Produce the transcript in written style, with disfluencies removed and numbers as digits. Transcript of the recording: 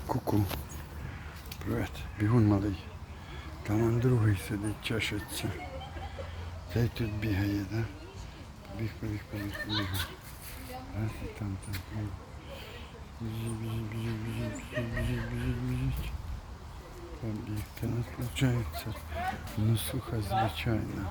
Ку-ку. Привет. Бігун малий. Там он другий сидить, чешеться. Цей тут бігає, да? Побіг. Раз і там. Біжить. Побіг. Та не включається. Ну, суха, звичайно.